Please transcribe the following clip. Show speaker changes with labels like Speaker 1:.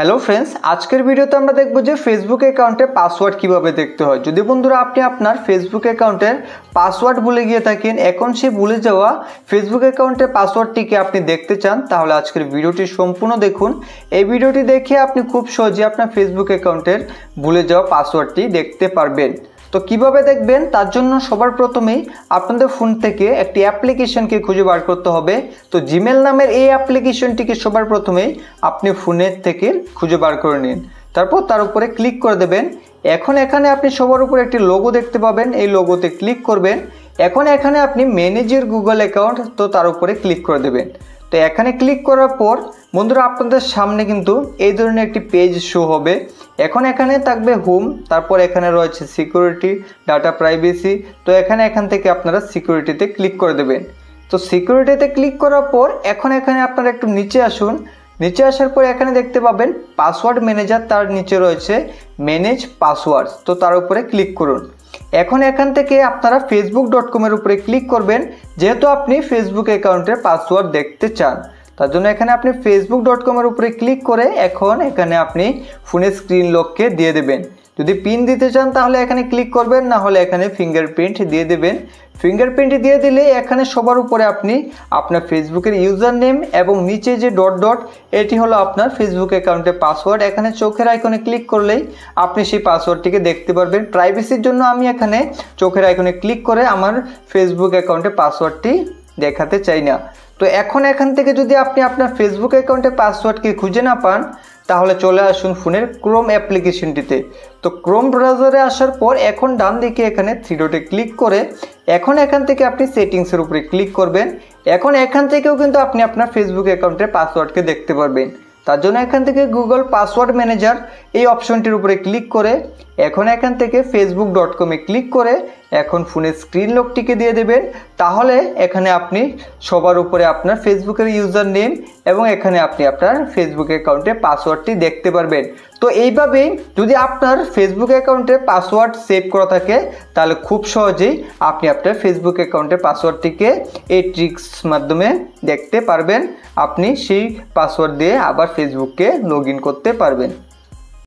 Speaker 1: Hello friends, আজকের ভিডিওতে আমরা দেখব যে ফেসবুক অ্যাকাউন্টে পাসওয়ার্ড কিভাবে দেখতে হয়। যদি বন্ধুরা আপনি আপনার ফেসবুক অ্যাকাউন্টের পাসওয়ার্ড ভুলে গিয়ে থাকেন, এখন সেই ভুলে যাওয়া ফেসবুক অ্যাকাউন্টের পাসওয়ার্ডটিকে আপনি দেখতে চান, তাহলে আজকের ভিডিওটি সম্পূর্ণ দেখুন। এই ভিডিওটি দেখে আপনি খুব সহজে আপনার ফেসবুক অ্যাকাউন্টের ভুলে যাওয়া পাসওয়ার্ডটি দেখতে পারবেন। তো কিভাবে দেখবেন, তার জন্য সবার প্রথমেই আপনাদের ফোন থেকে একটি অ্যাপ্লিকেশনকে খুঁজে বার করতে হবে। তো জিমেল নামের এই অ্যাপ্লিকেশনটিকে সবার প্রথমেই আপনি ফোনের থেকে খুঁজে বার করে নিন, তারপর তার উপরে ক্লিক করে দেবেন। এখন এখানে আপনি সবার উপরে একটি লোগো দেখতে পাবেন, এই লোগোতে ক্লিক করবেন। এখন এখানে আপনি ম্যানেজ ইওর গুগল অ্যাকাউন্ট, তো তার উপরে ক্লিক করে দেবেন। তো এখানে ক্লিক করার পর বন্ধুরা আপনাদের সামনে কিন্তু এই ধরনের একটি পেজ শো হবে। এখন এখানে থাকবে হোম, তারপর এখানে রয়েছে সিকিউরিটি, ডাটা প্রাইভেসি। তো এখান থেকে আপনারা সিকিউরিটিতে ক্লিক করে দেবেন। তো সিকিউরিটিতে ক্লিক করার পর এখন এখানে আপনারা একটু নিচে আসুন। নিচে আসার পর এখানে দেখতে পাবেন পাসওয়ার্ড ম্যানেজার, তার নিচে রয়েছে ম্যানেজ পাসওয়ার্ডস, তো তার উপরে ক্লিক করুন। এখন এখান থেকে আপনারা facebook.com-এর উপরে ক্লিক করবেন, যেহেতু আপনি ফেসবুক অ্যাকাউন্টের পাসওয়ার্ড দেখতে চান। তার জন্য এখানে আপনি facebook.com-এর উপরে ক্লিক করে এখন এখানে আপনি ফোনের স্ক্রিন লককে দিয়ে দেবেন। যদি পিন দিতে চান তাহলে এখানে ক্লিক করবেন, না হলে এখানে ফিঙ্গারপ্রিন্ট দিয়ে দেবেন। ফিঙ্গারপ্রিন্ট দিয়ে দিলে এখানে সবার উপরে আপনি আপনার ফেসবুকের ইউজার নেম এবং নিচে যে ডট ডট, এটি হলো আপনার ফেসবুক অ্যাকাউন্টের পাসওয়ার্ড। এখানে চোখের আইকনে ক্লিক করলেই আপনি সেই পাসওয়ার্ডটিকে দেখতে পারবেন। প্রাইভেসির জন্য আমি এখানে চোখের আইকনে ক্লিক করে আমার ফেসবুক অ্যাকাউন্টের পাসওয়ার্ডটি দেখাতে চাই না। তো এখন এখান থেকে যদি আপনি আপনার ফেসবুক অ্যাকাউন্টের পাসওয়ার্ডকে খুঁজে না পান, তাহলে চলে আসুন ফোনের ক্রোম অ্যাপ্লিকেশনটিতে। তো ক্রোম ব্রাউজারে আসার পর এখন ডান দিকে এখানে থ্রি ডটে ক্লিক করে এখন এখান থেকে আপনি সেটিংসের উপরে ক্লিক করবেন। এখন এখান থেকেও কিন্তু আপনি আপনার ফেসবুক অ্যাকাউন্টের পাসওয়ার্ডকে দেখতে পারবেন। তার জন্য এখান থেকে গুগল পাসওয়ার্ড ম্যানেজার এই অপশনটির উপরে ক্লিক করে এখন এখান থেকে facebook.com-এ ক্লিক করে এখন ফোনের স্ক্রিন লকটিকে দিয়ে দেবেন। তাহলে এখানে আপনি সবার উপরে আপনার ফেসবুকের ইউজার নেম এবং এখানে আপনি আপনার ফেসবুক অ্যাকাউন্টের পাসওয়ার্ডটি দেখতে পারবেন। তো এইভাবেই যদি আপনার ফেসবুক অ্যাকাউন্টে পাসওয়ার্ড সেভ করা থাকে, তাহলে খুব সহজেই আপনি আপনার ফেসবুক অ্যাকাউন্টের পাসওয়ার্ডটিকে এই ট্রিক্স মাধ্যমে দেখতে পারবেন। আপনি সেই পাসওয়ার্ড দিয়ে আবার ফেসবুককে লগ ইন করতে পারবেন।